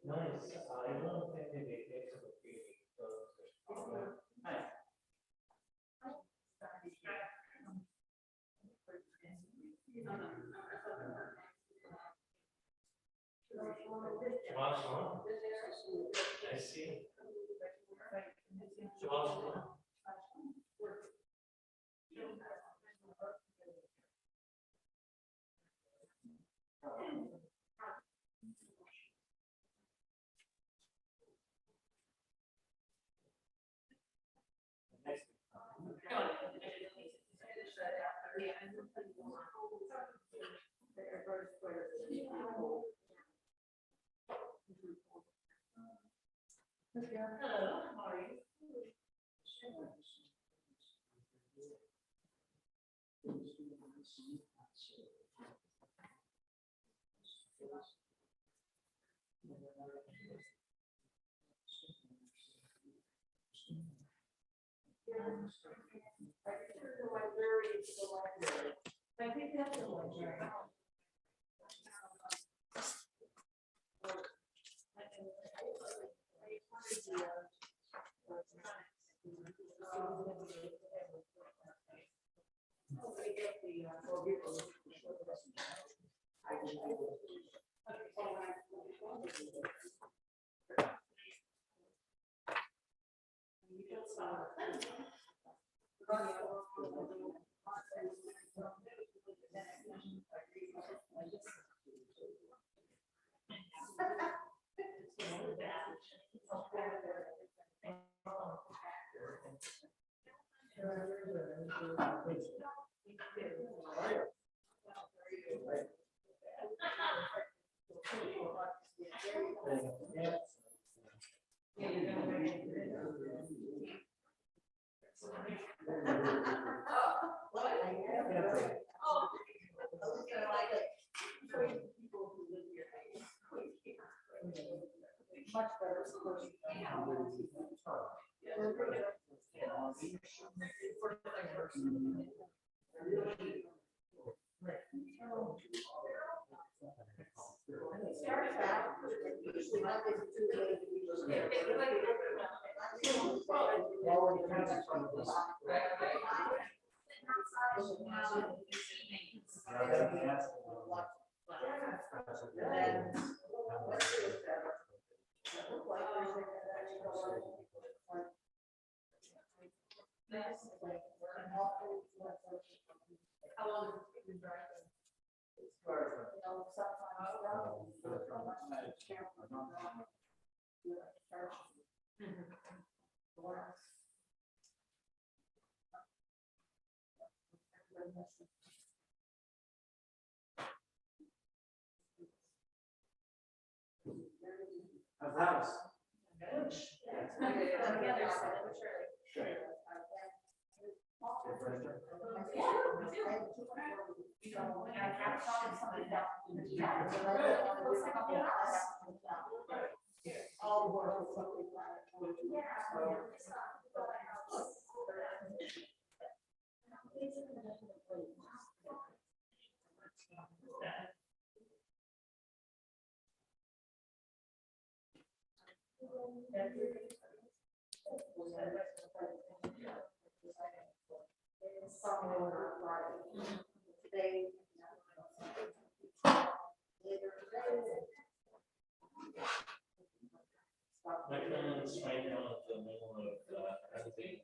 Nice. I don't think they make it to the beginning. I see. Hello, how are you? I think that's the library. Much better. How long has it been driving? How's the house? My friend's right now at the middle of everything.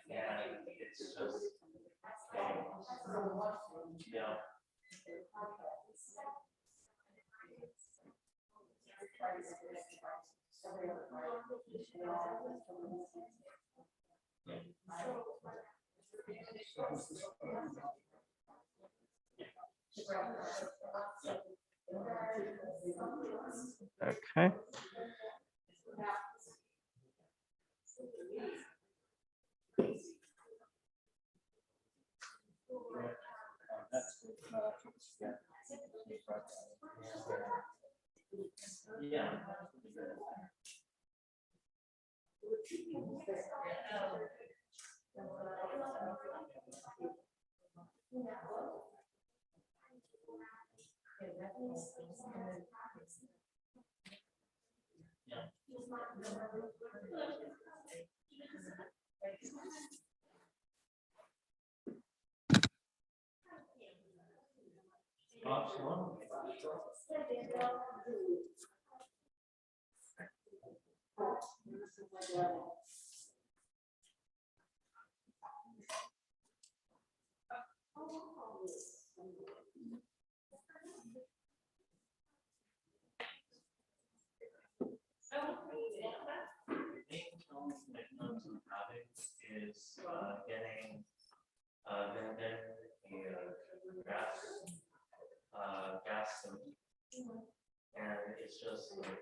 Yeah, it's just. Yeah. Okay. Yeah. Is getting gas and it's just like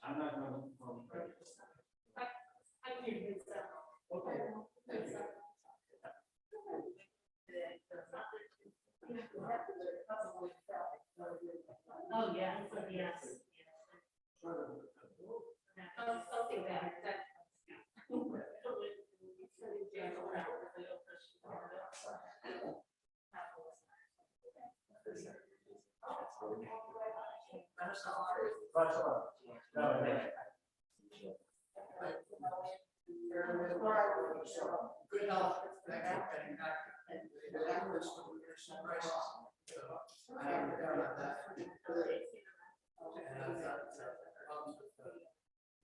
I'm not going to. I can use that. Okay. Oh, yes, yes. Something that. Good health. I haven't heard about that. And I've got problems with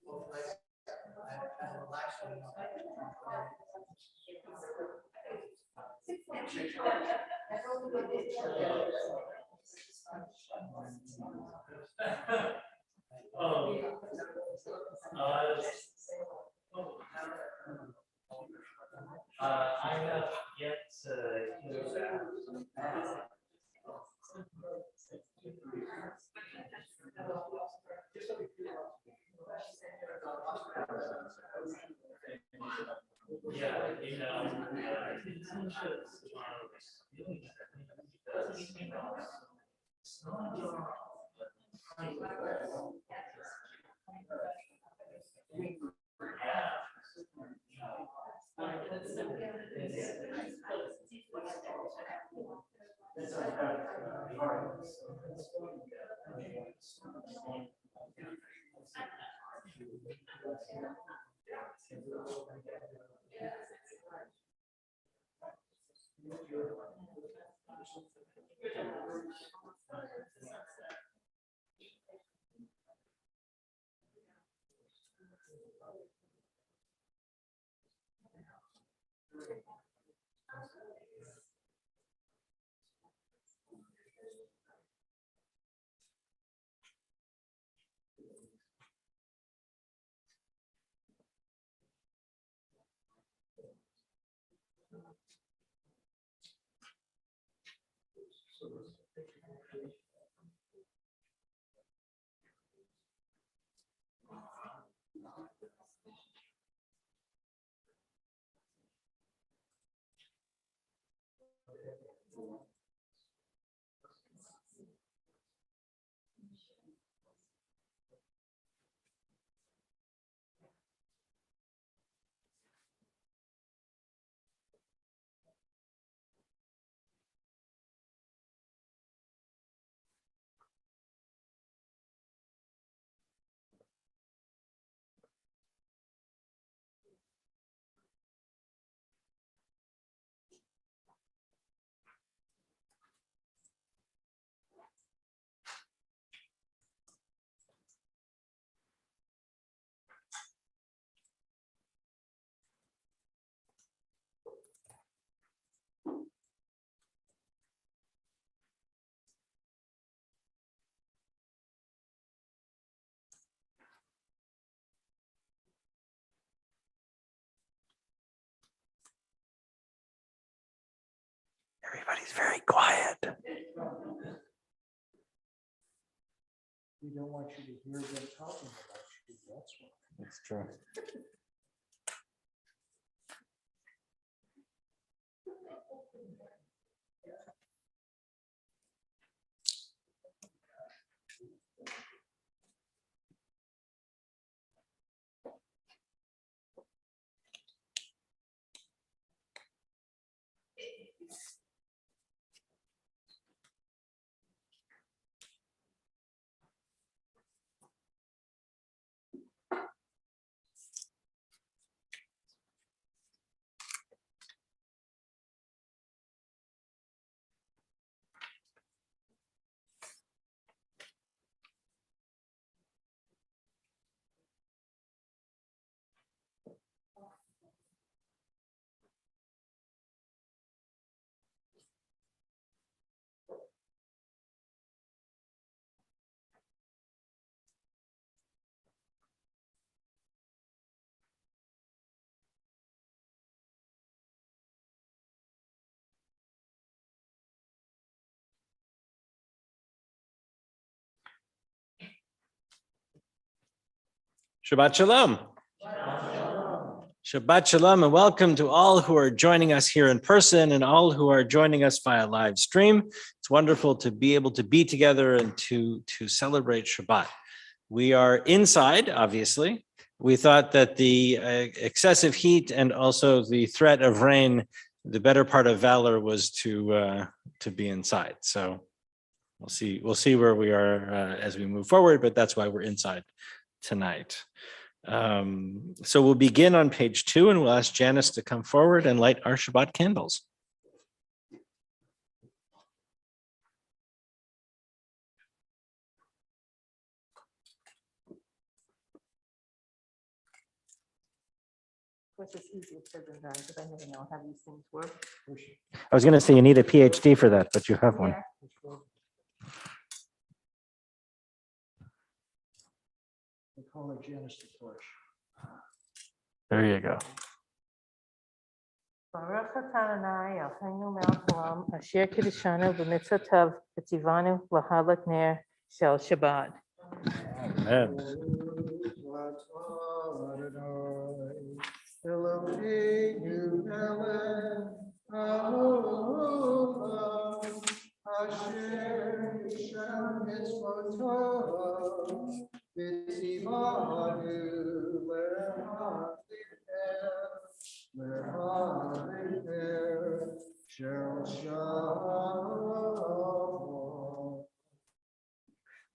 both legs. I'm relaxing. I have yet to hear that. Yeah, you know, it's Everybody's very quiet. We don't want you to hear them talking about you, that's why. That's true. Shabbat Shalom. Shabbat Shalom and welcome to all who are joining us here in person and all who are joining us via live stream. It's wonderful to be able to be together and to celebrate Shabbat. We are inside, obviously. We thought that the excessive heat and also the threat of rain, the better part of valor was to be inside. So we'll see where we are as we move forward, but that's why we're inside tonight. So we'll begin on page 2 and we'll ask Janice to come forward and light our Shabbat candles. Of course, it's easier said than done because I never know how these things work. I was going to say you need a PhD for that, but you have one. Yeah. They call her Janice the Torch. There you go. Baruch atah Adonai Eloheinu melech haolam asher kiddushanu b'mitzvotav v'tzivanu l'hadlik ner shel Shabbat. Amen. Eloheinu melech haolam asher yishem mitzvotav v'tzivanu l'hadlik ner shel Shabbat.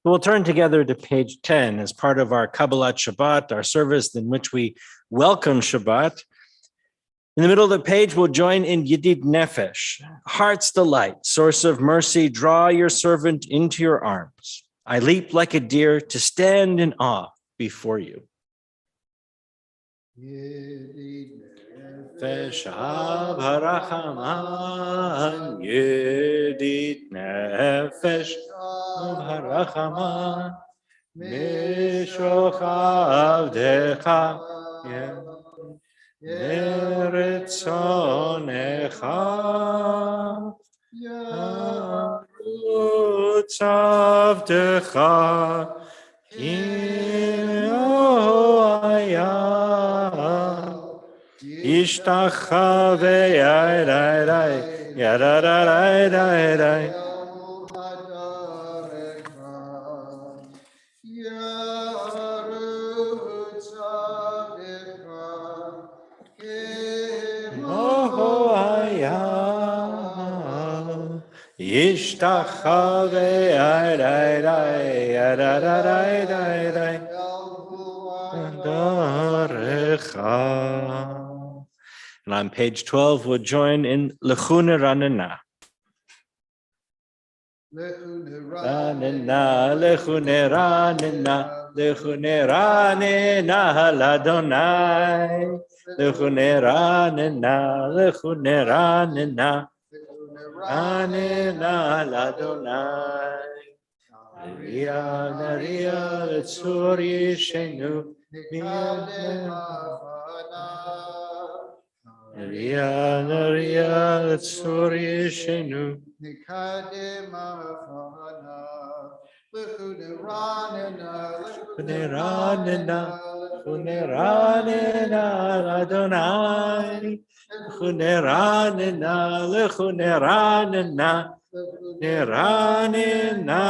We'll turn together to page 10 as part of our Kabbalat Shabbat, our service in which we welcome Shabbat. In the middle of the page, we'll join in Yedid Nefesh, heart's delight, source of mercy, draw your servant into your arms. I leap like a deer to stand in awe before you. Yedid Nefesh Harachaman, Yedid Nefesh Harachaman, Mishoch Avdecha, Meretzonecha, Yarutz Avdecha, Ishtachave yai yai Ishtachave yai And on page 12, we'll join in Lechune Ranena. Ranena, Lechune Ranena, Lechune Ranena, Ladonai. Lechune Ranena, Lechune Ranena, Ranena, Ladonai. Naria, Letzur Yishenu, Naria, Letzur Yishenu. Chuneranena, chuneranena, Adonai. Chuneranena, lechuneranena, neranena,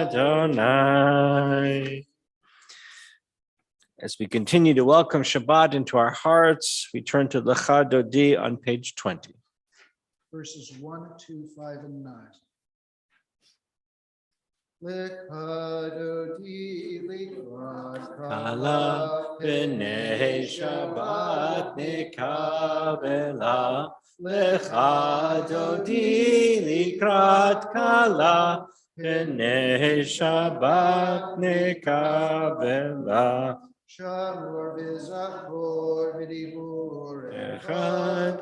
Adonai. As we continue to welcome Shabbat into our hearts, we turn to Lecha Dodi on page 20. Verses 1, 2, 5, and 9. Lecha Dodi likrat Kala b'nei Shabbat nekavela. Lecha Dodi likrat kala b'nei Shabbat nekavela. Shamor v'zachor v'dibur Echad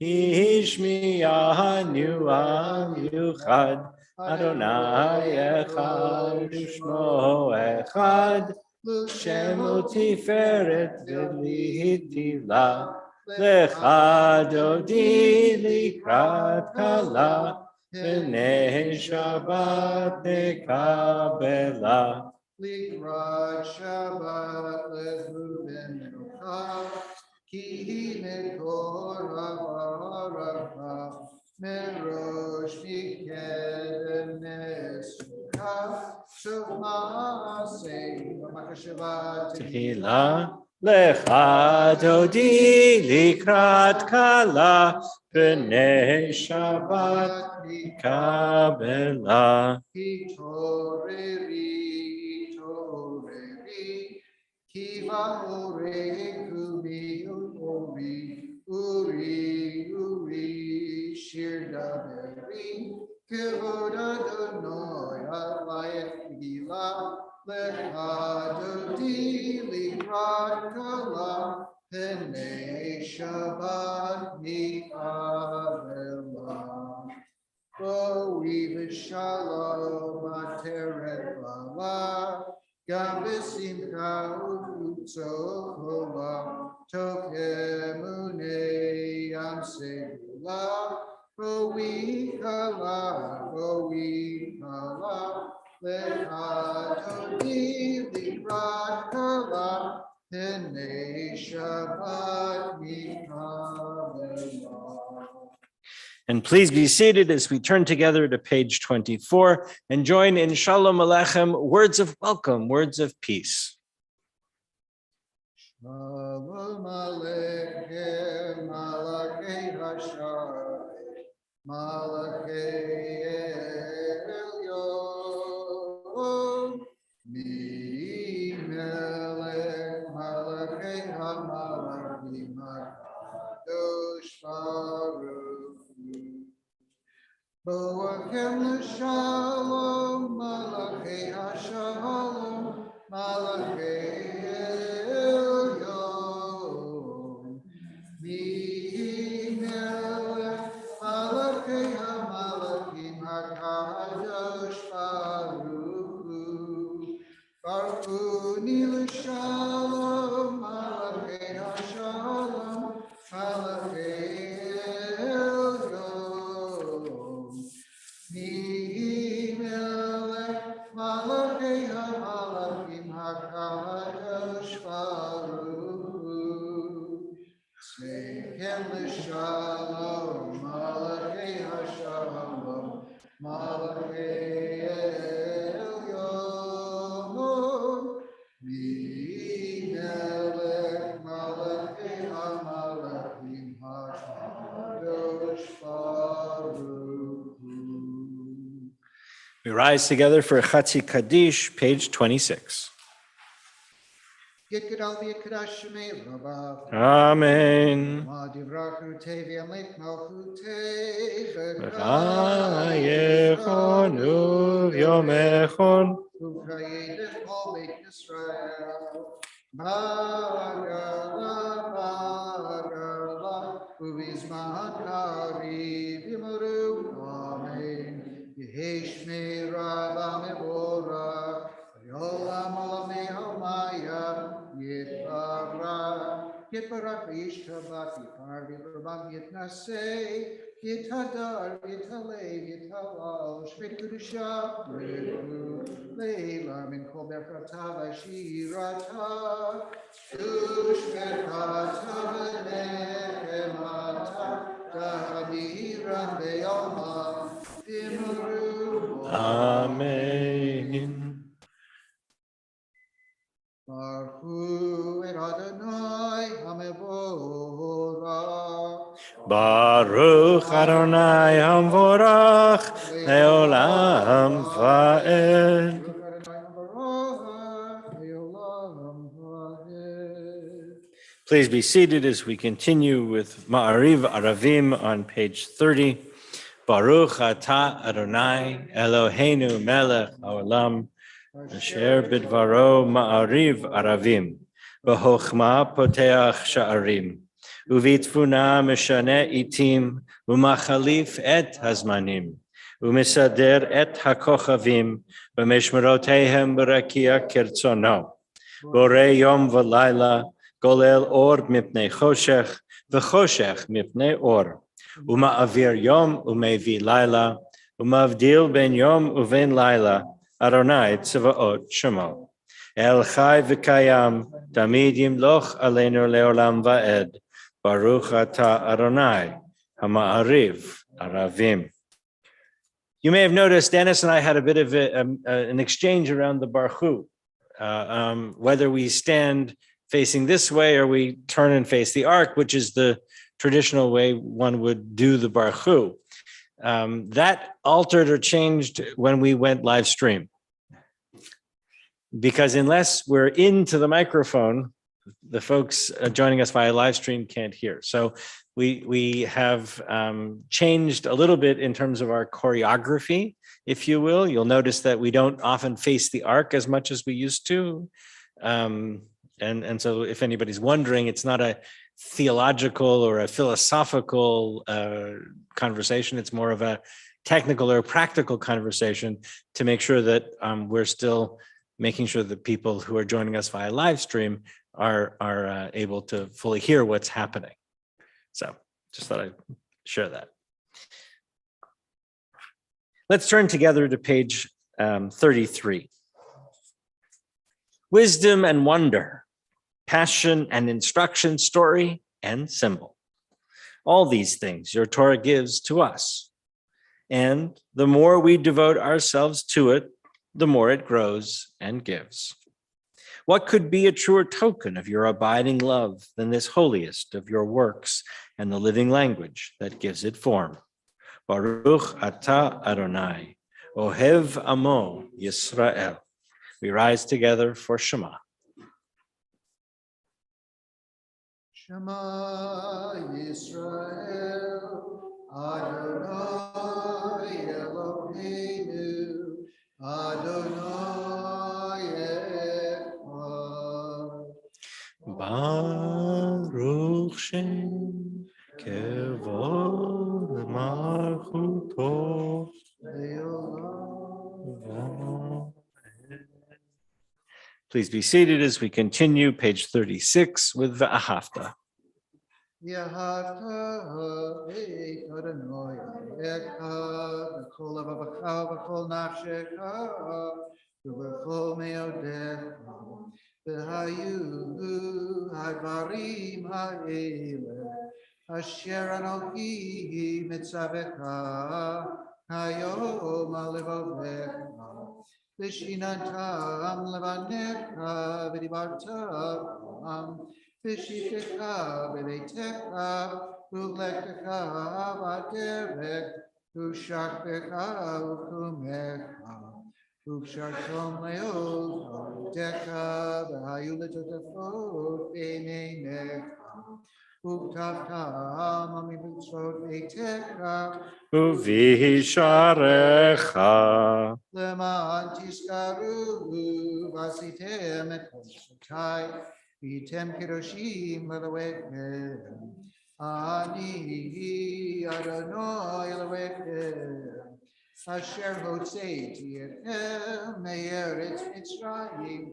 ishmi'anu al yuchad. Adonai echad u'shmo echad. Shemo tiferet v'lihitila. Lecha dodi likrat kala. B'nei Shabbat nekabela. Likrat Shabbat lechuben menucha, ki mekor ha'baraka, merosh mikeden nesuka, sof ma'aseh v'makashavat Tehila. Lecha dodi likrat kala. B'nei Shabbat nekabela. Kiva ore kubi uri uri shir daveri kevoda donoy alayet gila lecha dodi likrat kala penei Shabbat nikavela. Oiv shalom ateret bala, gam b'simcha u'tzola, tokemune yam segula, ro'i kala, lecha dodi likrat kala, penei Shabbat mikavela. And please be seated as we turn together to page 24 and join in Shalom Aleichem, words of welcome, words of peace. Shalom Aleichem, Malachei Hashar, Malachei Elyon, Mi Melech, Malachei HaMalachim, HaKadosh Baruch Hu. Boachem l'shalom, Malachei Hashalom, Malachei Elyon. Mi melech, Malachei HaMalachim, HaKadosh Baruch Hu. Baruni l'shalom, Malachei Hashalom, Malachei Elyon. Mi melech malachei hamalachim hakadosh baruch hu. Tzveihem l'shalom, malachei hashalom, malachei elyon. Mi melech malachei hamalachim hakadosh baruch hu. We rise together for Chatzi Kaddish, page 26. Yekadal v'yekadash shemei rabba. Amen. Ma divrachu te v'yamek malchute V'chayechonu v'yomechon. U'chayedech kol beit Yisrael. Bagala, u'vizman kariv yimuru. Amen. Yehesh me'rava mevorach. Yolam olamei homaya. Yitbarach יתברך וישתבח יפאר וירבם יתנשא יתהדר יתהלל יתהלש וקדושה בריבו לילה מן כל ברכתה ושירתה ושמחתה ונחמתה תהדירן ביומם אמרו Amen. Baruch hu et Adonai hamevorach. Baruch Adonai Hamvorach Leolam Vaed. Baruch Adonai hamevorach leolam vaed. Please be seated as we continue with Ma'ariv Aravim on page 30. Baruch Atah Adonai Eloheinu Melech Haolam Asher Bidvaro Ma'ariv Aravim B'chokhmah Poteach Sha'arim Uvitfuna Meshane Itim Umachalif et Hazmanim Umisader et HaKochavim B'meshmerotehem B'rakia Kirtzono Borei Yom V'Layla Golel Or Mipnei Choshech V'Choshech Mipnei Or Uma'avir Yom Umevi Laila Umavdil Ben Yom Uven Laila Adonai Tzvaot Shemo El Chai V'Kayam Tamid Yimloch Aleinu Leolam Va'ed Baruch Atah Adonai Hama'ariv Aravim. You may have noticed Dennis and I had a bit of an exchange around the Baruch Hu, whether we stand facing this way or we turn and face the ark, which is the traditional way one would do the Baruch Hu. That altered or changed when we went live stream. Because unless we're into the microphone, the folks joining us via live stream can't hear. So we have changed a little bit in terms of our choreography, if you will. You'll notice that we don't often face the ark as much as we used to. And so if anybody's wondering, it's not a theological or a philosophical conversation. It's more of a technical or practical conversation to make sure that we're still making sure that people who are joining us via live stream are able to fully hear what's happening. So just thought I'd share that. Let's turn together to page 33. Wisdom and wonder, passion and instruction, story and symbol. All these things your Torah gives to us. And the more we devote ourselves to it, the more it grows and gives. What could be a truer token of your abiding love than this holiest of your works and the living language that gives it form? Baruch Atah Adonai, Ohev Amo Yisrael. We rise together for Shema. Shema Yisrael, Adonai Eloheinu, Adonai Echad. Baruch Shem Kevod Malchuto. Leolam. Please be seated as we continue, page 36 with V'ahavta. Yahavta et Adonai Echad, v'kol levavecha v'kol nafshecha, v'kol meodecha, v'hayu hadvarim ha'ele, asher anochi mitzavecha, hayom alevavecha, v'shinantam levanecha, v'dibartam, v'shitecha v'beitecha, v'ulechtecha v'aderech, v'ushachtecha v'kumecha, v'ushartom le'od v'adecha, v'hayu l'totefot b'neinecha, v'utavtam amitzvot beitecha, Uvisharecha. למען תזכרו ועשיתם את כל מצוותיי, והייתם קדושים לאלוהיכם. אני אדוני אלוהיכם, אשר הוצאתי אתכם מארץ מצרים,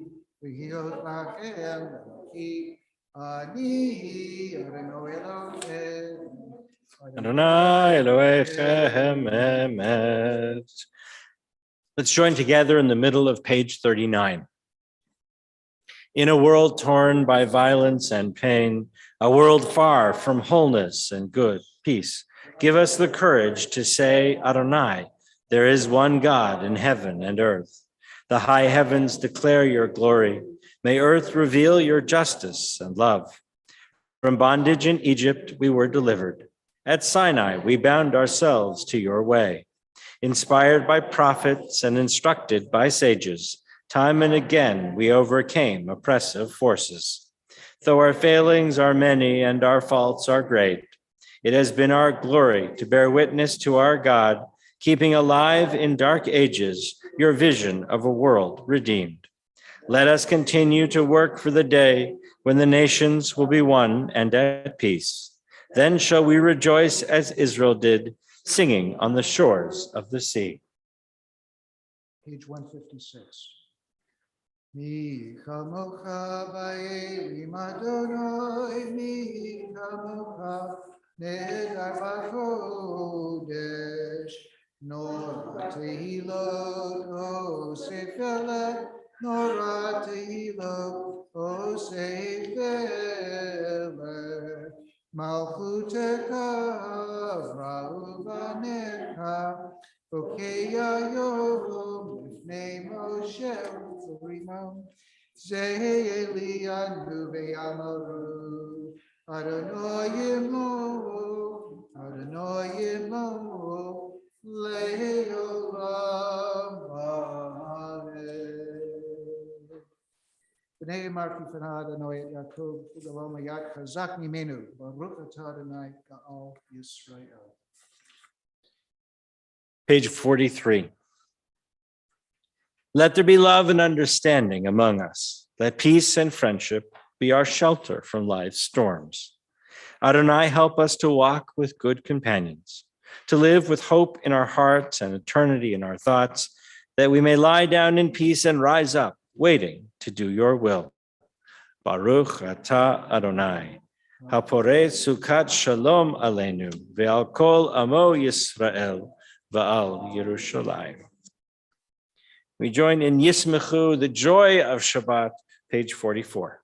והיות לכם אלוהי, Ani Adonai Elohim. Adonai Elohechem emet. Let's join together in the middle of page 39. In a world torn by violence and pain, a world far from wholeness and good, peace, give us the courage to say, Adonai, there is one God in heaven and earth. The high heavens declare your glory. May earth reveal your justice and love. From bondage in Egypt, we were delivered. At Sinai, we bound ourselves to your way. Inspired by prophets and instructed by sages, time and again we overcame oppressive forces. Though our failings are many and our faults are great, it has been our glory to bear witness to our God, keeping alive in dark ages your vision of a world redeemed. Let us continue to work for the day when the nations will be one and at peace. Then shall we rejoice as Israel did, singing on the shores of the sea. Page 156. Mi chamocha ba'elim Adonai, mi chamocha nedar b'kodesh. Nora tehilot osefele, nora tehilot osefele. Malchutecha avra'u banecha, Okeya Yom Lifnei Moshe Urimam Ze'eli Anu Ve'amaru Adonai Yimo Le'olam Amen. B'nei Marki Fana Adonai et Yaakov U'Galom Hayat Chazak Mimenu Baruch Atah Adonai Ga'al Yisrael. Page 43. Let there be love and understanding among us. Let peace and friendship be our shelter from life's storms. Adonai, help us to walk with good companions, to live with hope in our hearts and eternity in our thoughts, that we may lie down in peace and rise up, waiting to do your will. Baruch atah Adonai, haporeh sukat shalom aleinu, ve'al kol amo Yisrael, va'al Yerushalayim. We join in Yismechu, the joy of Shabbat, page 44.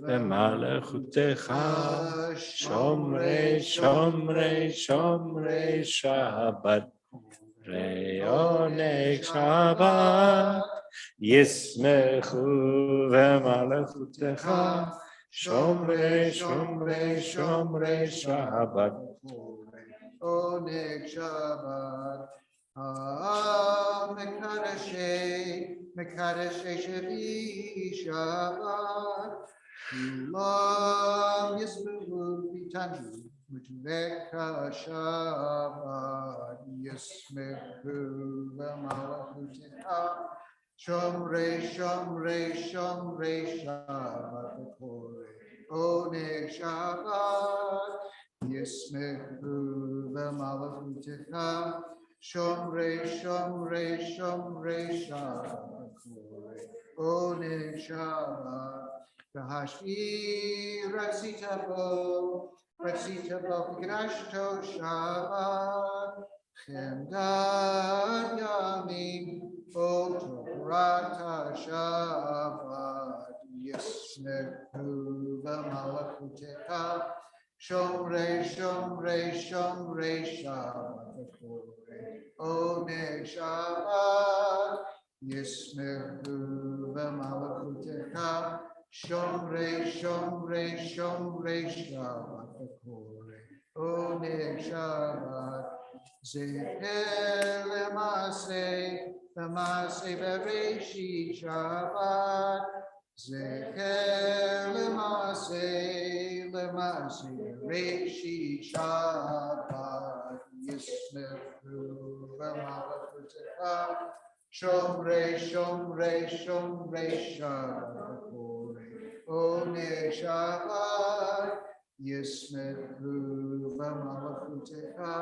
B'malachutecha, shomrei, shomrei, shomrei Shabbat, re'oneg Shabbat, Yismechu v'malachutecha, shomrei, shomrei, shomrei Shabbat. Oneg Shabbat, Mekadeshei Shevi Shabbat, Kulam Yismechu V'Tanju, Mutveka Shabbat, Yismechu V'Malachutecha, Shomrei, Shomrei, Shomrei Shabbat, Oneg Shabbat, Yismechu v'malachutecha, Shomrei, Shomrei, Shomrei Shabbat, Oneg Shabbat, V'hashvi Ratzita bo, V'kedashto Shabbat, Chemdat Yamim, O Torata Shabbat, Yismechu v'malachutecha, Shomrei, Shomrei, Shomrei Shabbat, Oneg Shabbat, Yismechu v'malachutecha, Shomrei, Shomrei, Shomrei Shabbat, Oneg Shabbat, Zecher L'maseh Bereshit Shabbat, Zecher L'maseh Bereshit Shabbat, Yismechu v'malachutecha, Shomrei, Shomrei, Shomrei Shabbat, Oneg Shabbat, Yismechu v'malachutecha,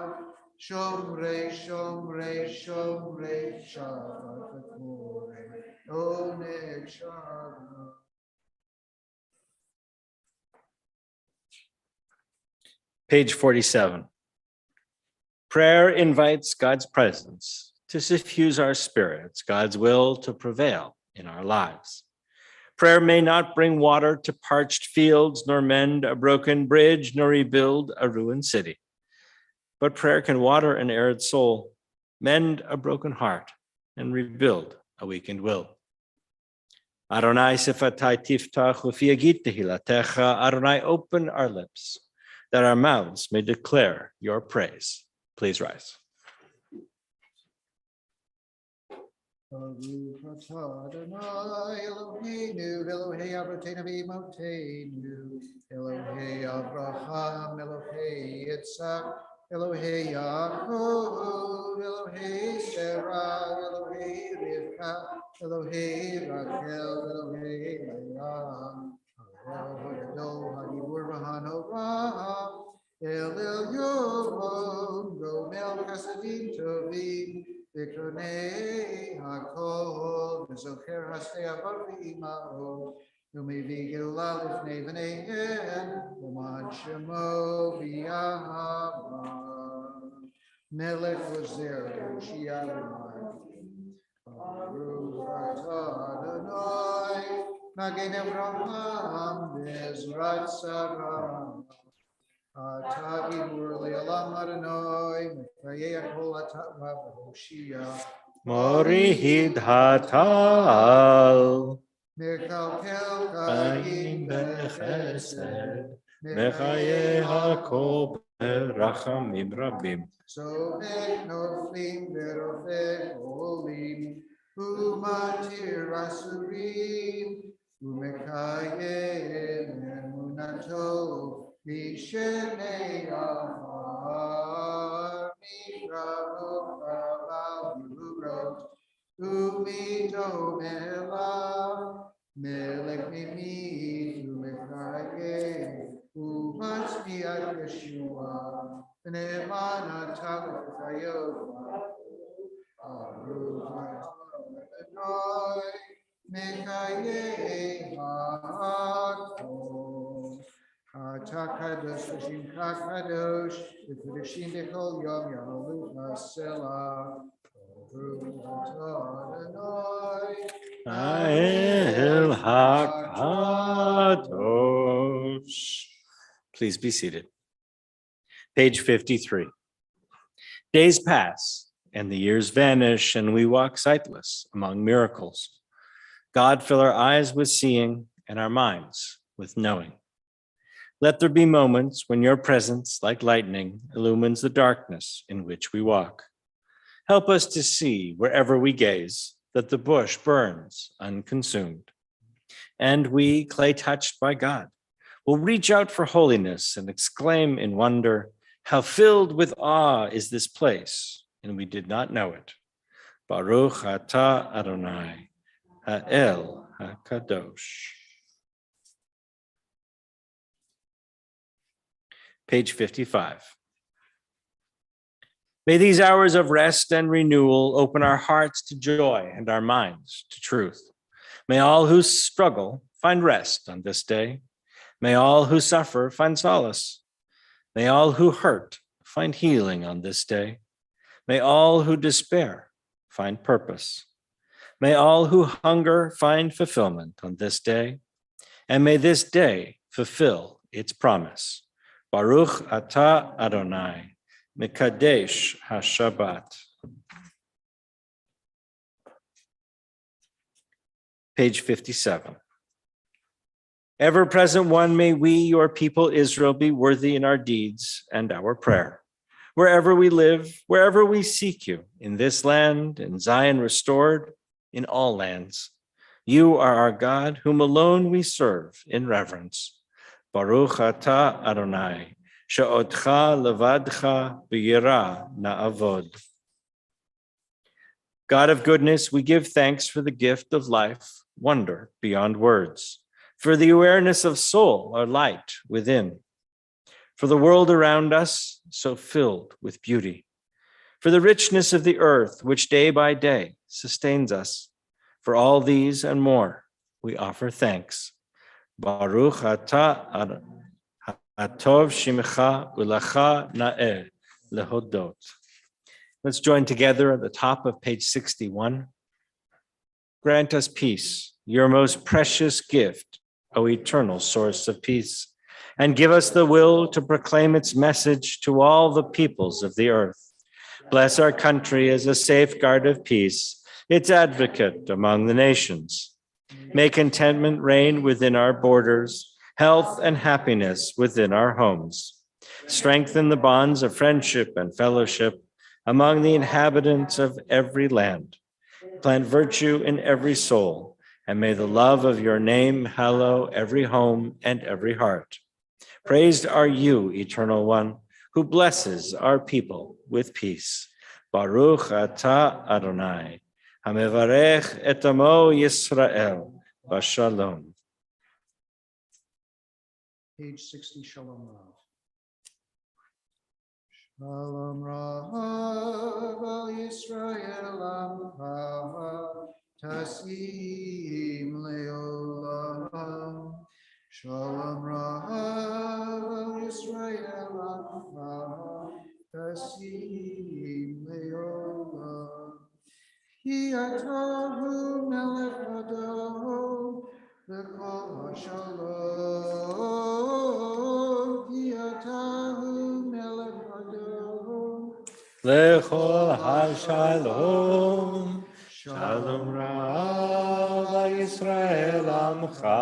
Shomrei, Shomrei, Shomrei Shabbat, Onek Shabbat. Page 47. Prayer invites God's presence to suffuse our spirits, God's will to prevail in our lives. Prayer may not bring water to parched fields, nor mend a broken bridge, nor rebuild a ruined city. But prayer can water an arid soul, mend a broken heart, and rebuild a weakened will. Adonai sifatai tiftach ufi agit tehilatecha. Adonai, open our lips, that our mouths may declare your praise. Please rise. Baruch atah Adonai Eloheinu, Elohei Avotenu v'Imotenu, Elohei Abraham, Elohei Yitzhak, Elohei Yaakov, Elohei Sarah, Elohei Rivka, Elohei Rachel, Elohei Leah, Hagidol, Hagibur v'Hanorah, El Elyon, Gomel Chasadim Tovim, Vikrone Hakol, Zocher Hastea Barimao, Umivi Gilal Ifnei V'neihem, Uman Shemo V'Yahava. Melech was there, Shia Baruch atah Adonai, Magen Avraham, Bezrat Sarah. Morihid hatal, Mekalkel Chaim bechesed, Mechaye hakol berachamim rabim. So noflim verofeh olim, umatir asurim, umekayem emunato. Mishenei Ahar, Mikrano Kalav Yurot, Umito Mela, Melech Mimi, Umekaye, Umatzmi Ad Yeshua, Ne'emana Talach Chayot, Baruch Adonai, Mekaye Hakol. Takadosh V'Shim Kakadosh V'Kedushin Dekol Yom Yahalut Hasela Baruch atah Adonai Ha'el HaKadosh. Please be seated. Page 53. Days pass and the years vanish and we walk sightless among miracles. God, fill our eyes with seeing and our minds with knowing. Let there be moments when your presence, like lightning, illumines the darkness in which we walk. Help us to see wherever we gaze that the bush burns unconsumed. And we, clay touched by God, will reach out for holiness and exclaim in wonder, how filled with awe is this place, and we did not know it. Baruch atah Adonai, Ha'el HaKadosh. Page 55. May these hours of rest and renewal open our hearts to joy and our minds to truth. May all who struggle find rest on this day. May all who suffer find solace. May all who hurt find healing on this day. May all who despair find purpose. May all who hunger find fulfillment on this day. And may this day fulfill its promise. Baruch atah Adonai, Mekadesh HaShabbat. Page 57. Ever-present one, may we, your people Israel, be worthy in our deeds and our prayer. Wherever we live, wherever we seek you, in this land, in Zion restored, in all lands, you are our God, whom alone we serve in reverence. Baruch atah Adonai, she'otcha levadcha b'yirah na'avod. God of goodness, we give thanks for the gift of life, wonder beyond words, for the awareness of soul, our light within, for the world around us, so filled with beauty, for the richness of the earth, which day by day sustains us, For all these and more, we offer thanks. Baruch atah atov shimcha u'lecha na'eh lehodot. Let's join together at the top of page 61. Grant us peace, your most precious gift, O eternal source of peace, and give us the will to proclaim its message to all the peoples of the earth. Bless our country as a safeguard of peace, its advocate among the nations. May contentment reign within our borders, health and happiness within our homes. Strengthen the bonds of friendship and fellowship among the inhabitants of every land. Plant virtue in every soul, and may the love of your name hallow every home and every heart. Praised are you, Eternal One, who blesses our people with peace. Baruch atah Adonai, hamevarech et amo Yisrael, b'shalom. Page 60, Shalom Rav. Shalom Rav al Yisrael amcha, tasim leolam. Shalom Rav al Yisrael amcha, tasim leolam. Ki atahu melech adon, v'kol shalom. Ki atahu melech adon, Lechol ha-shalom, shalom ra'al Yisrael amcha,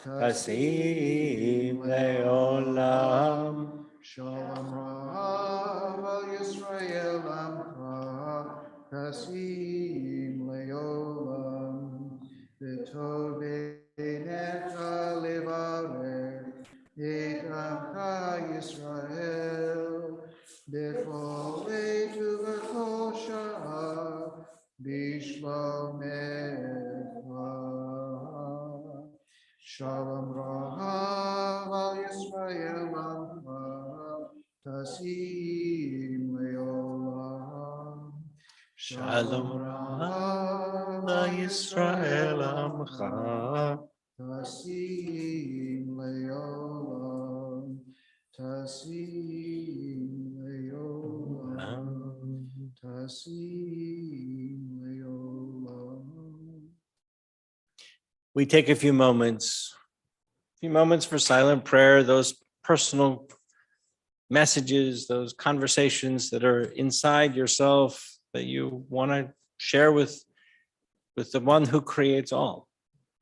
tasim le'olam. Shalom Rav al Yisrael amcha, tasim leolam. V'tov beinecha levarech et amcha Yisrael, b'chol עת ובכל שעה, בשלומך. Shalom Rav al Yisrael amcha, tasim leolam. Shalom ra'al Yisrael amcha, tasim leolam, tasim leolam, tasim leolam. We take a few moments for silent prayer, those personal messages, those conversations that are inside yourself that you want to share with the one who creates all.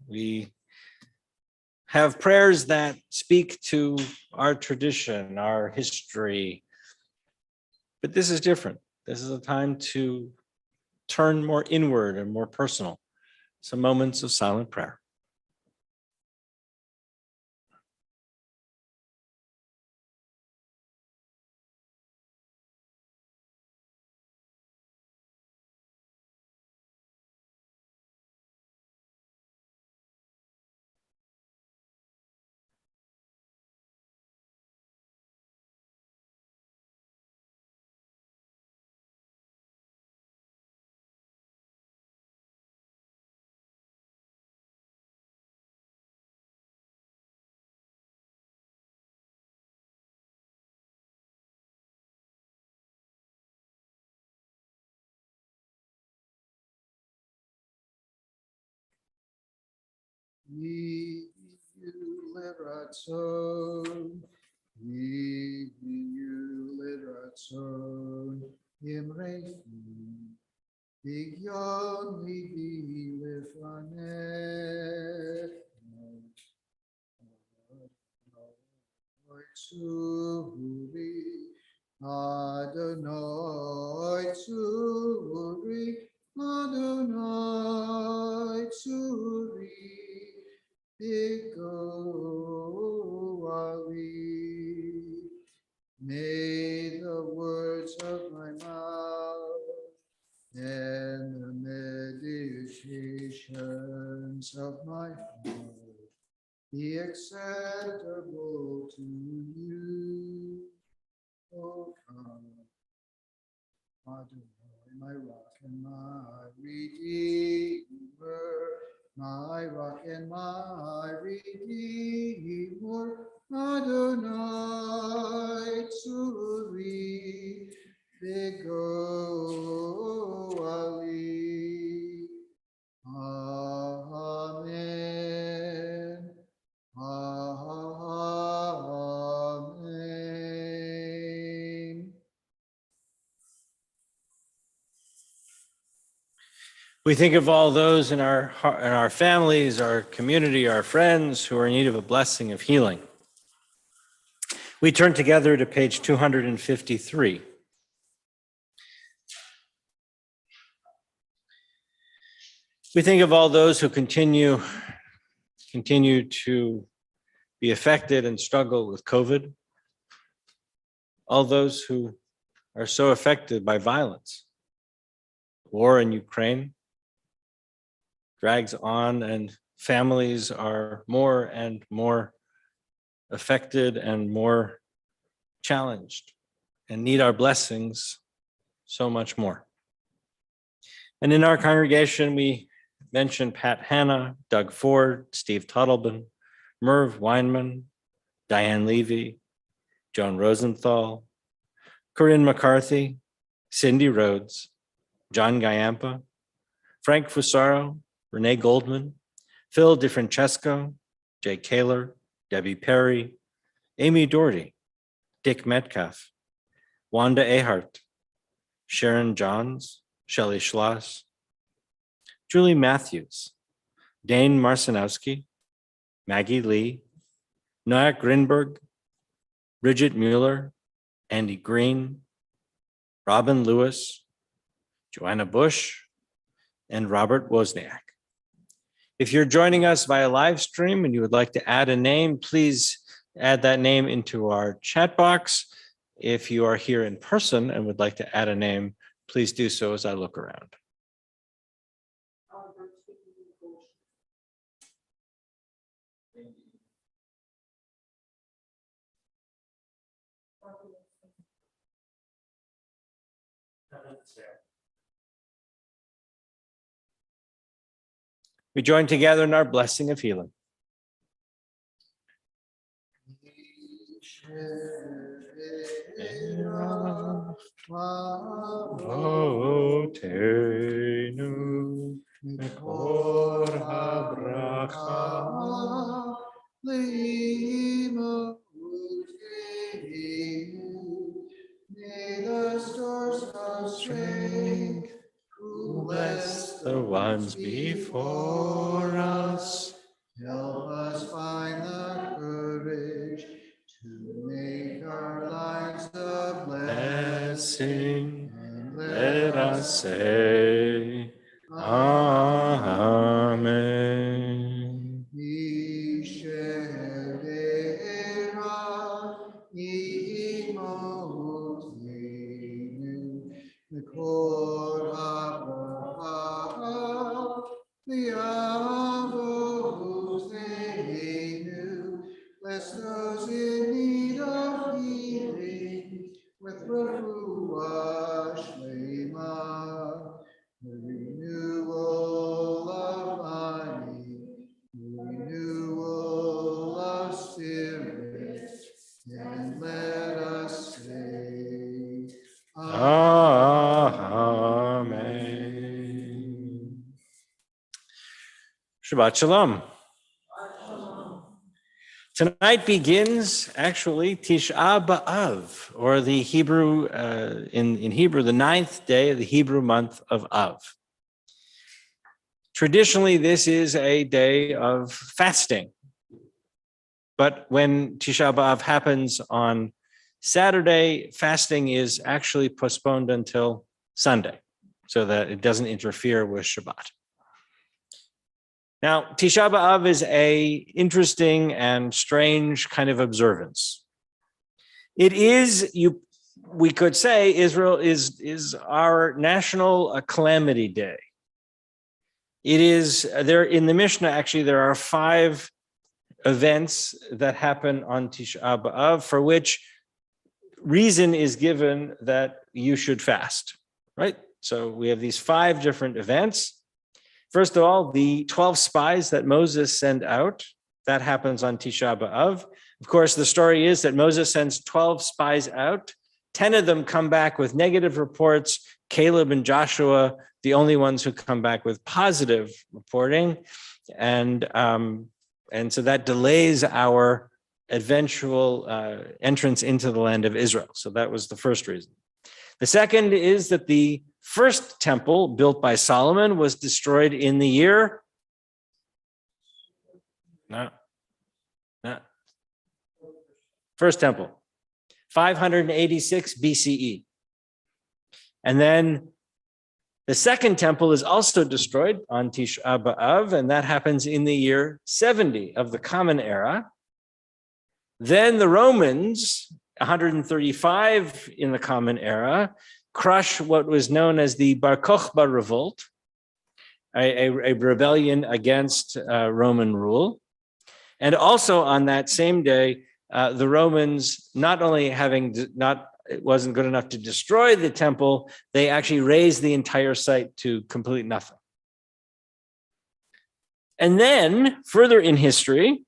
We have prayers that speak to our tradition, our history, but this is different. This is a time to turn more inward and more personal. Some moments of silent prayer. Bigyon libi lefanech, Tzuri, Adonai Tzuri, Adonai Tzuri, Biko Ali. May the words of my mouth and the meditations of my heart be acceptable to you, O God, Adonai my rock and my redeemer, my rock and my redeemer, Adonai Tzuri Begoali. Amen. Amen. We think of all those in our families, our community, our friends who are in need of a blessing of healing. We turn together to page 253. We think of all those who continue to be affected and struggle with COVID, all those who are so affected by violence. War in Ukraine drags on, and families are more and more affected and more challenged and need our blessings so much more. And in our congregation, we mention Pat Hanna, Doug Ford, Steve Tuttleben, Merv Weinman, Diane Levy, Joan Rosenthal, Corinne McCarthy, Cindy Rhodes, John Gayampa, Frank Fusaro, Renee Goldman, Phil DeFrancesco, Jay Kaler, Debbie Perry, Amy Doherty, Dick Metcalf, Wanda Ahart, Sharon Johns, Shelley Schloss, Julie Matthews, Dane Marcinowski, Maggie Lee, Noah Grinberg, Bridget Mueller, Andy Green, Robin Lewis, Joanna Bush, and Robert Wozniak. If you're joining us via live stream and you would like to add a name, please add that name into our chat box. If you are here in person and would like to add a name, please do so as I look around. We join together in our blessing of healing. Votenu mekor habracha Lima Utenu, may the stars of strength who bless the ones before us. help us find the courage to make our lives a Blessing, and let us say, Amen. Misherera imotenu, Mekor Abraham, Liavotenu, bless those in need of healing with refuah shlema, the renewal of body, the renewal of spirit, and let us say, Amen. Shabbat Shalom. Tonight begins actually Tisha B'Av, or the Hebrew, in Hebrew, the 9th day of the Hebrew month of Av. Traditionally, this is a day of fasting. But when Tisha B'Av happens on Saturday, fasting is actually postponed until Sunday so that it doesn't interfere with Shabbat. Now, Tisha B'Av is an interesting and strange kind of observance. It is, we could say, Israel is our national calamity day. It is, there in the Mishnah, actually, there are 5 events that happen on Tisha B'Av for which reason is given that you should fast, right? So we have these 5 different events. First of all, the 12 spies that Moses sent out, that happens on Tisha B'Av. Of course, the story is that Moses sends 12 spies out. 10 of them come back with negative reports. Caleb and Joshua, the only ones who come back with positive reporting. And so that delays our eventual entrance into the land of Israel. So that was the first reason. The second is that the first temple built by Solomon was destroyed in the year. No. First temple, 586 BCE. And then the second temple is also destroyed on Tisha B'Av, and that happens in the year 70 of the Common Era. Then the Romans, 135 in the Common Era, crush what was known as the Bar Kokhba revolt, a rebellion against Roman rule. And also on that same day, the Romans, not only it wasn't good enough to destroy the temple, they actually razed the entire site to complete nothing. And then further in history,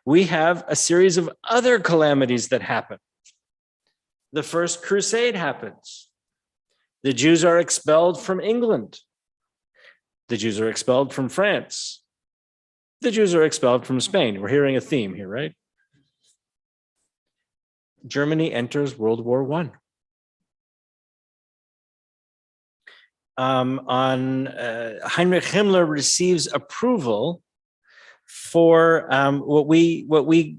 we have a series of other calamities that happen. The First Crusade happens. The Jews are expelled from England. The Jews are expelled from France. The Jews are expelled from Spain. We're hearing a theme here, right? Germany enters World War I. Heinrich Himmler receives approval for what we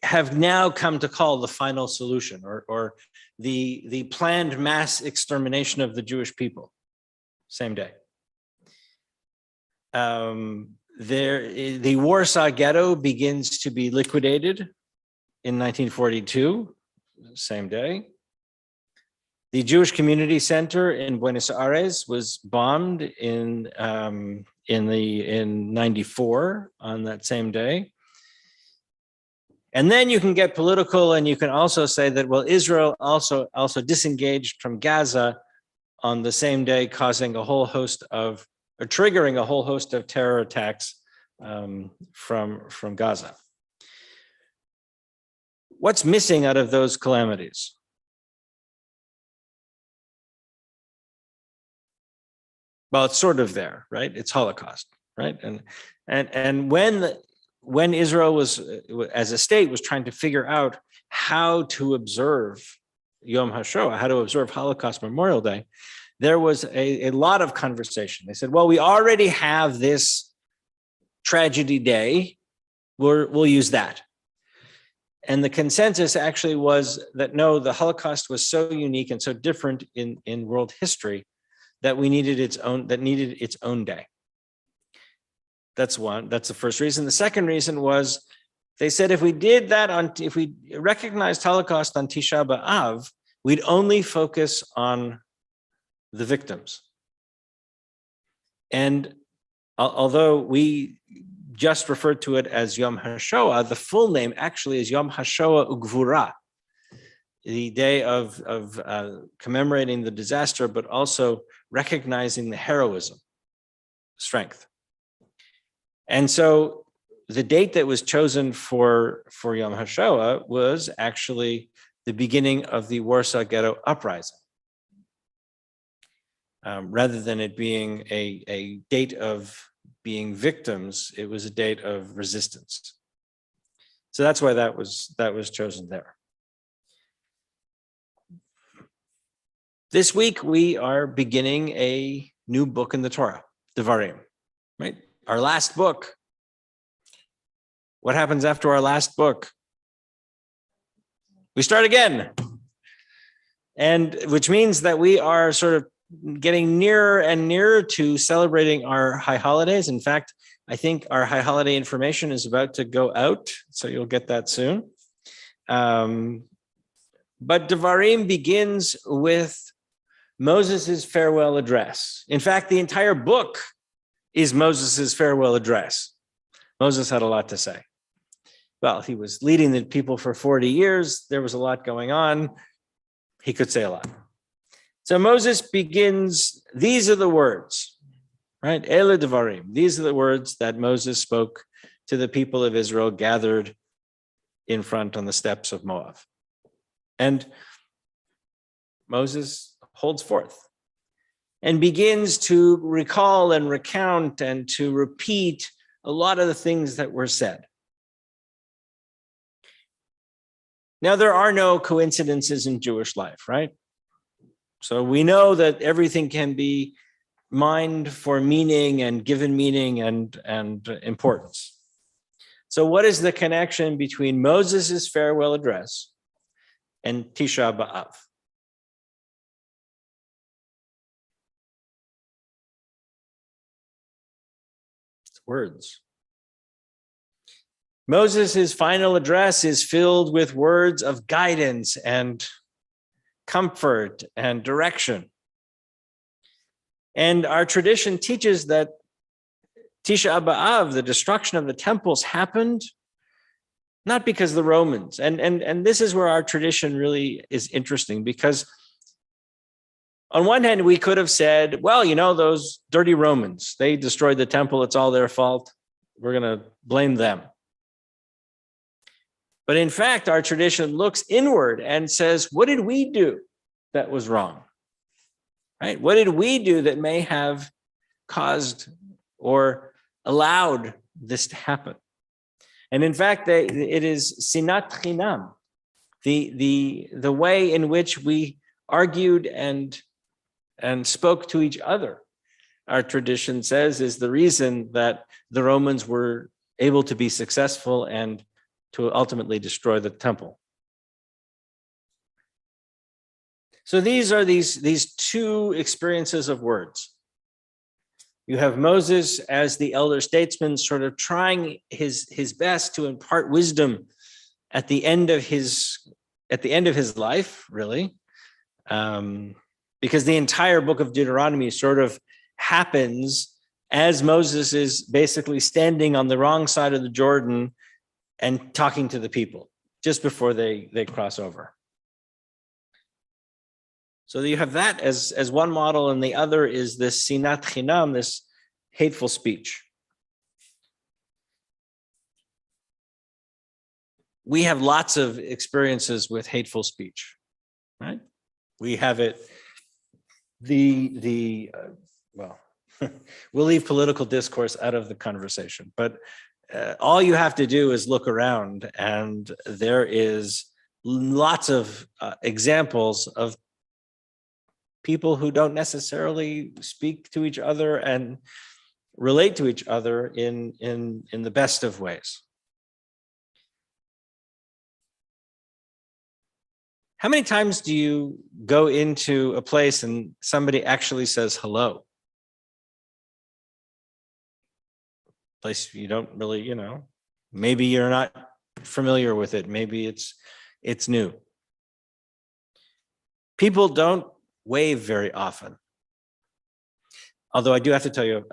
have now come to call the final solution, or the planned mass extermination of the Jewish people. Same day. The Warsaw Ghetto begins to be liquidated in 1942, same day. The Jewish Community Center in Buenos Aires was bombed in 94 on that same day. And then you can get political, and you can also say that, well, Israel also disengaged from Gaza on the same day, triggering a whole host of terror attacks from Gaza. What's missing out of those calamities? Well, it's sort of there, right? It's Holocaust, right? And when Israel was, as a state, was trying to figure out how to observe Yom HaShoah, how to observe Holocaust Memorial Day, there was a lot of conversation. They said, well, we already have this tragedy day, we'll use that. And the consensus actually was that no, the Holocaust was so unique and so different in world history that we needed its own day. That's one. That's the first reason. The second reason was they said if we did that if we recognized Holocaust on Tisha B'Av, we'd only focus on the victims. And although we just referred to it as Yom HaShoah, the full name actually is Yom HaShoah Ugvura, the day of commemorating the disaster, but also recognizing the heroism, strength. And so the date that was chosen for Yom HaShoah was actually the beginning of the Warsaw Ghetto uprising. Rather than it being a date of being victims, it was a date of resistance. So that's why that was chosen there. This week, we are beginning a new book in the Torah, Devarim, right? Our last book. What happens after our last book? We start again. And which means that we are sort of getting nearer and nearer to celebrating our high holidays. In fact, I think our high holiday information is about to go out, so you'll get that soon. But Devarim begins with Moses's farewell address. In fact, the entire book is Moses's farewell address. Moses had a lot to say. Well, he was leading the people for 40 years. There was a lot going on. He could say a lot. So Moses begins, these are the words, right? Ele devarim. These are the words that Moses spoke to the people of Israel gathered in front on the steps of Moab. And Moses holds forth and begins to recall and recount and to repeat a lot of the things that were said. Now, there are no coincidences in Jewish life, right? So we know that everything can be mined for meaning and given meaning and importance. So what is the connection between Moses' farewell address and Tisha B'Av? It's words. Moses' final address is filled with words of guidance and comfort and direction. And our tradition teaches that Tisha B'Av, the destruction of the temples, happened not because the Romans, and this is where our tradition really is interesting, because on one hand, we could have said, well, you know, those dirty Romans, they destroyed the temple, it's all their fault, we're going to blame them. But in fact, our tradition looks inward and says, what did we do that was wrong? Right? What did we do that may have caused or allowed this to happen? And in fact, it is sinat chinam, the way in which we argued and spoke to each other, our tradition says, is the reason that the Romans were able to be successful and to ultimately destroy the temple. So these are these two experiences of words. You have Moses as the elder statesman, sort of trying his best to impart wisdom at the end of his life, really, because the entire book of Deuteronomy sort of happens as Moses is basically standing on the wrong side of the Jordan and talking to the people just before they cross over. So you have that as one model, and the other is this sinat chinam, this hateful speech. We have lots of experiences with hateful speech, right? We have it, well, we'll leave political discourse out of the conversation, but all you have to do is look around, and there is lots of examples of people who don't necessarily speak to each other and relate to each other in the best of ways. How many times do you go into a place and somebody actually says hello? Place you don't really, you know, maybe you're not familiar with it. Maybe it's new. People don't wave very often. Although I do have to tell you,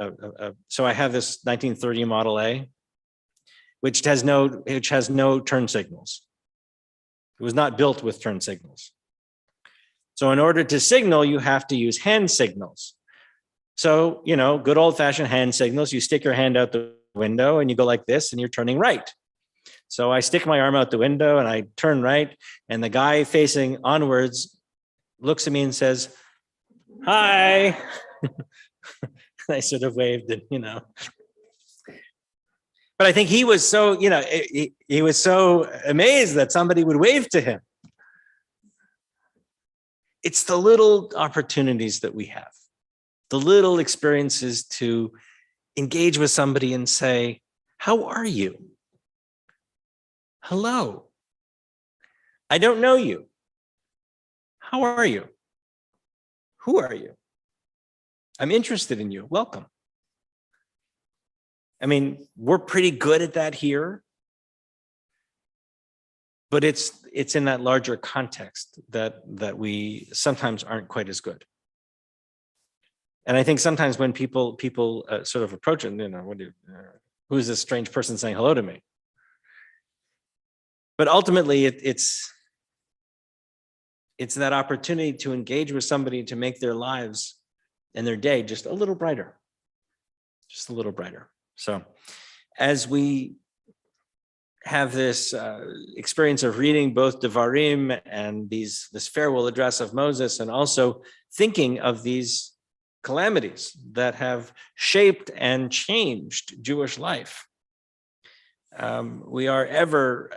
so I have this 1930 Model A, which has no turn signals. It was not built with turn signals. So in order to signal, you have to use hand signals. So, you know, good old fashioned hand signals, you stick your hand out the window and you go like this and you're turning right. So I stick my arm out the window and I turn right, and the guy facing onwards looks at me and says, hi. I sort of waved and, you know. But I think he was so, you know, he was so amazed that somebody would wave to him. It's the little opportunities that we have, the little experiences to engage with somebody and say, how are you? Hello. I don't know you. How are you? Who are you? I'm interested in you. Welcome. I mean, we're pretty good at that here, but it's in that larger context that we sometimes aren't quite as good. And I think sometimes when people sort of approach it, you know, who is this strange person saying hello to me? But ultimately, it's it's that opportunity to engage with somebody to make their lives and their day just a little brighter, just a little brighter. So as we have this experience of reading both Devarim and this farewell address of Moses, and also thinking of these calamities that have shaped and changed Jewish life, we are ever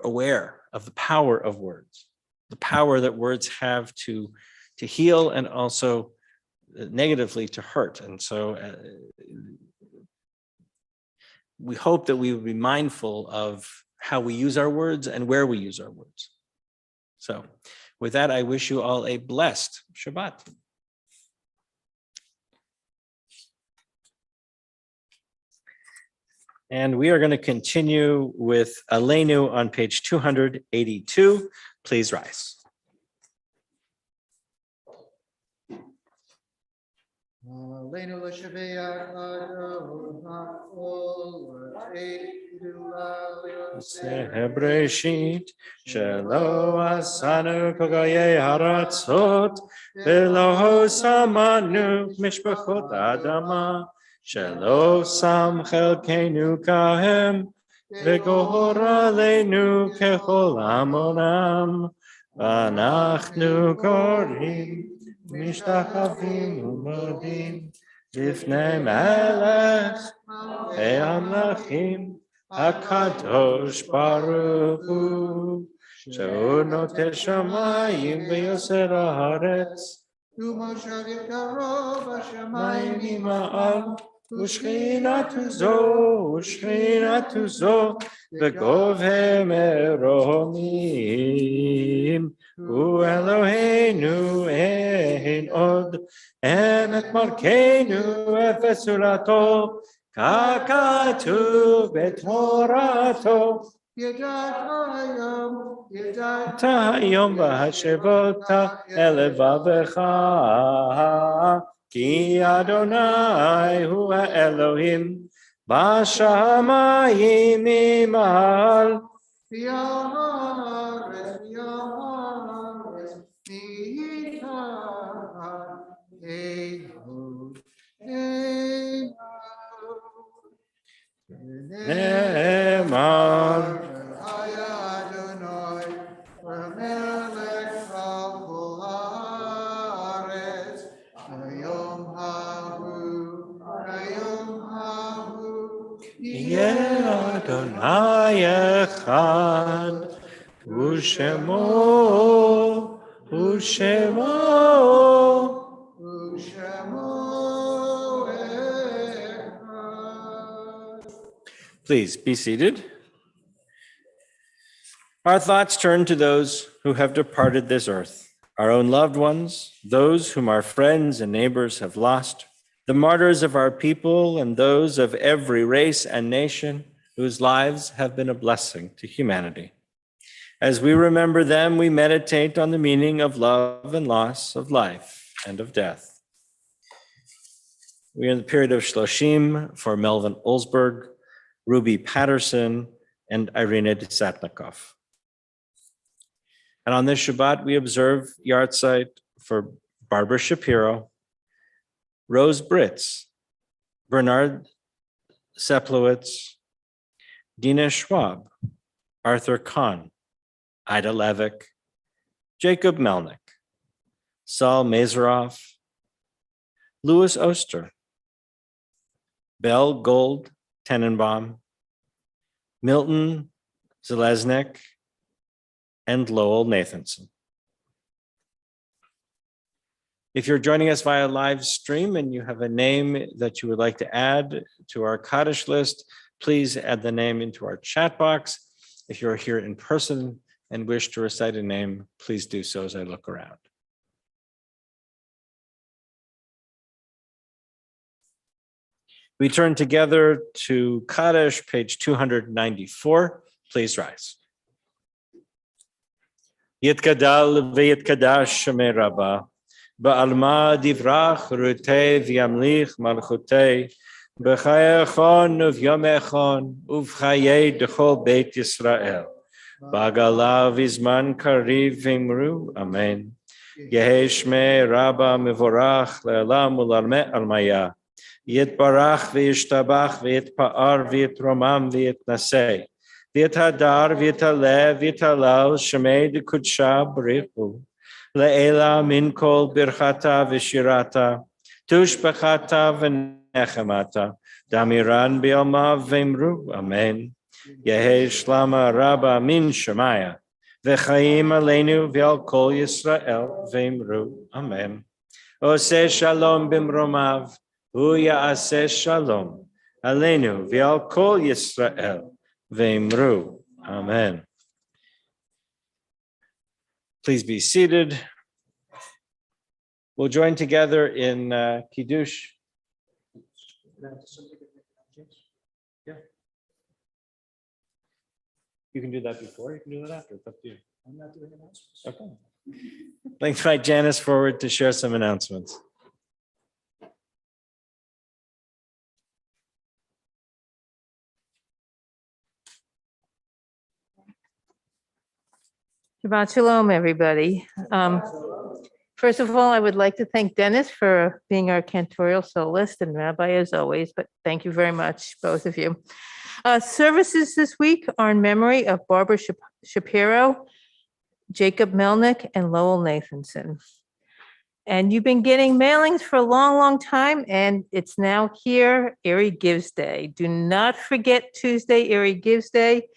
aware of the power of words, the power that words have to heal and also negatively to hurt. And so we hope that we will be mindful of how we use our words and where we use our words. So with that, I wish you all a blessed Shabbat. And we are going to continue with Aleinu on page 282. Please rise. Aleinu l'shaveach Adonai ol Breshit shelo asanu kogayei haratzot velo samanu mishpachot adama shelo sam chelkeinu kahem v'gohor aleinu kechol amonam v'anachnu korim משתחווים ומודים לפני מלך המלכים הקדוש ברוך הוא שהוא נוטה שמיים ויוסר הארץ ומושב יקרו בשמיים ממעל ושכינתו זו בגובה מרומים הוא אלוהינו אין עוד אין את מלכנו אפס צורתו ככתוב בתורתו ידעת היום והשבות אל לבבך כי אדוני הוא האלוהים בשמיים ממעל נאמר יהיה אדוני אחד ושמו Please be seated. Our thoughts turn to those who have departed this earth, our own loved ones, those whom our friends and neighbors have lost, the martyrs of our people and those of every race and nation whose lives have been a blessing to humanity. As we remember them, we meditate on the meaning of love and loss, of life and of death. We are in the period of Shloshim for Melvin Olsberg, Ruby Patterson, and Irina Desatnikov. And on this Shabbat, we observe Yartzeit for Barbara Shapiro, Rose Britz, Bernard Seplowitz, Dina Schwab, Arthur Kahn, Ida Levick, Jacob Melnick, Saul Mazeroff, Louis Oster, Belle Gold Tenenbaum, Milton Zeleznik, and Lowell Nathanson. If you're joining us via live stream and you have a name that you would like to add to our Kaddish list, please add the name into our chat box. If you're here in person and wish to recite a name, please do so as I look around. We turn together to Kaddish, page 294. Please rise. Yitkadal v'yitkadash shemei Rabbah, ba'alma divrach rutei v'yamlich malchutei, b'chayechon uv'yomechon uv'chayei d'chol Beit Yisrael, Bagala vizman kariv vimru. Amen. Yehi shmei rabba mevorach le'elam u'larme almaya. Yitbarach v'yishtabach v'yitpa'ar v'yitromam v'yitnaseh. V'yitadar v'yitalev v'yitalal shemei d'kudsha b'richu. Le'ela min kol birchata v'shirata. Tushbechata v'nechemata. Damiran bi'alma v'imru. Amen. Yehi shlama rabba min shemaya. V'chaim aleinu v'al kol Yisrael v'imru. Amen. Oseh shalom b'mromav. Hu ya'aseh shalom. Aleinu v'al kol Yisrael v'imru. Amen. Please be seated. We'll join together in Kiddush. Yeah. You can do that before, you can do that after, it's up to you. I'm not doing announcements. Okay. Let's invite Janice forward to share some announcements. Shabbat shalom, everybody. First of all, I would like to thank Dennis for being our cantorial soloist and Rabbi as always, but thank you very much, both of you. Services this week are in memory of Barbara Shapiro, Jacob Melnick, and Lowell Nathanson. And you've been getting mailings for a long, long time, and it's now here, Erie Gives Day. Do not forget Tuesday, Erie Gives Day.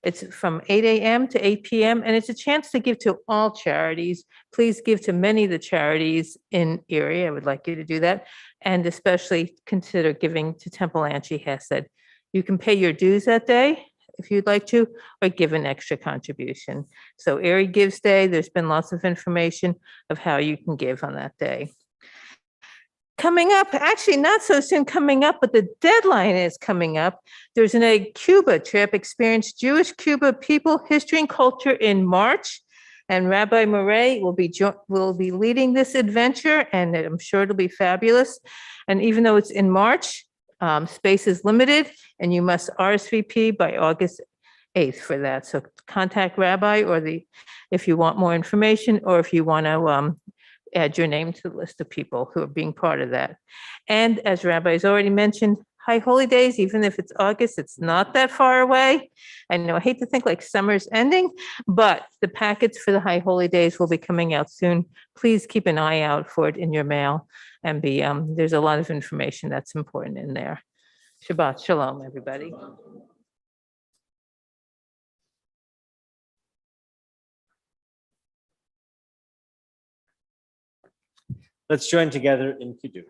It's from 8 a.m. to 8 p.m. and it's a chance to give to all charities. Please give to many of the charities in Erie. I would like you to do that. And especially consider giving to Temple Anchi Hesed. You can pay your dues that day if you'd like to, or give an extra contribution. So Erie Gives Day, there's been lots of information of how you can give on that day. Coming up, actually not so soon coming up, but the deadline is coming up. There's a Cuba trip, Experience Jewish Cuba People, History and Culture in March. And Rabbi Murray will be leading this adventure, and I'm sure it'll be fabulous. And even though it's in March, space is limited, and you must RSVP by August 8th for that. So contact Rabbi if you want more information, or if you want to add your name to the list of people who are being part of that. And as Rabbi has already mentioned, High Holy Days, even if it's August, it's not that far away. I know I hate to think like summer's ending, but the packets for the High Holy Days will be coming out soon. Please keep an eye out for it in your mail, and there's a lot of information that's important in there. Shabbat shalom, everybody. Let's join together in Kiddush.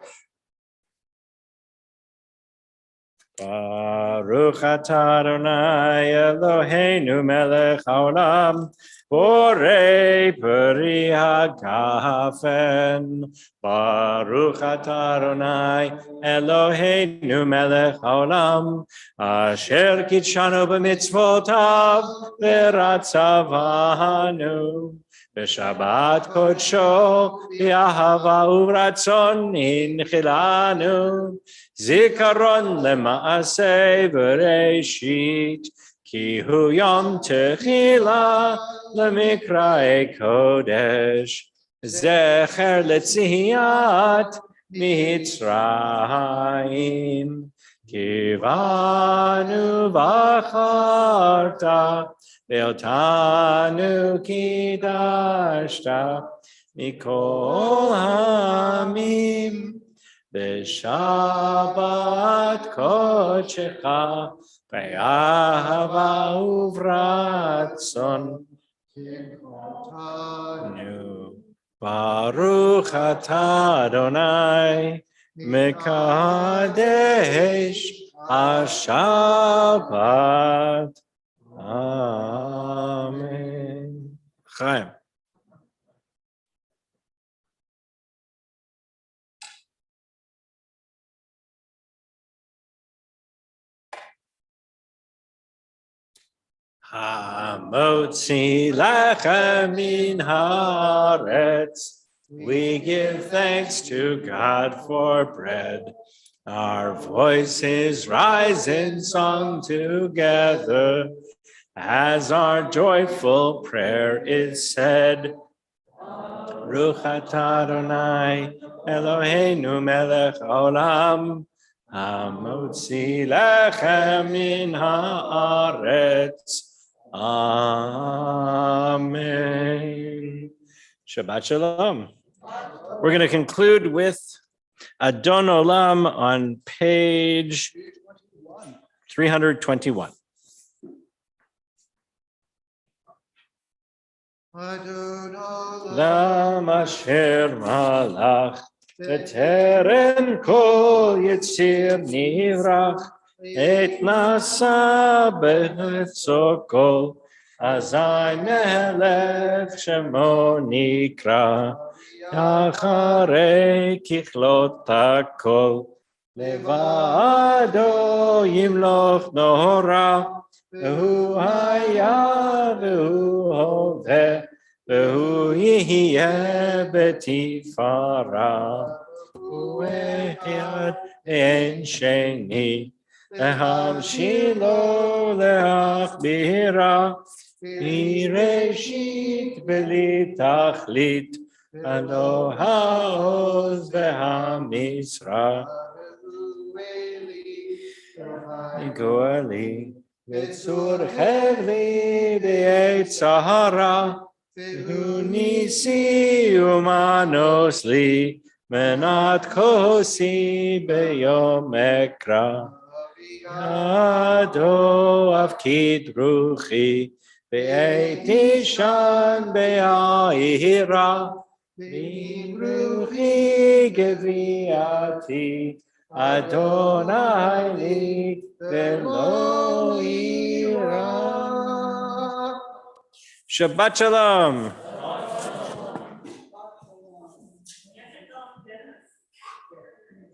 Baruch atah Adonai Eloheinu melech haolam, borei peri hagafen. Baruch atah Adonai Eloheinu melech haolam, asher kitshanu b'mitzvotav v'ratzavanu. Shabbat kodsho v'ahava uratzon inchilanu, zikaron lemaaseh v'reishit, ki hu yom techila lemikra'e kodesh, zecher letziyat mitzrayim, kivanu v'acharta Ve'otanu kidashta mikol hamim b'shabbat kodshecha ve'ahava uvratzon nu baruch atah Adonai mekadesh ha-shabbat. Amen. Chaim. Hamotzi lechem min haaretz. We give thanks to God for bread. Our voices rise in song together as our joyful prayer is said. Baruch atah Adonai Eloheinu melech haolam hamotzi lechem min haaretz. Amen. Shabbat shalom. We're going to conclude with Adon Olam on page 321. Lam asher malach b'terem kol yitzir nivrach et nasa b'tzokol azay melech shemo nikra acharei kichlot hakol levado yimloch nora והוא היה והוא הווה והוא יהיה בתפארה הוא אחד אין שני להמשילו להכבירה מראשית בלי תכלית הלא העוז והמשרה גואלי וצור חבלי בעת סהרה, והוא ניסי ומנוס לי, מנת כוסי ביום אקרא. ידו אבקיד רוחי, בעת תישן בעירה, ברוחי גביעתי, אדוני לי ולא יירא. Shabbat shalom.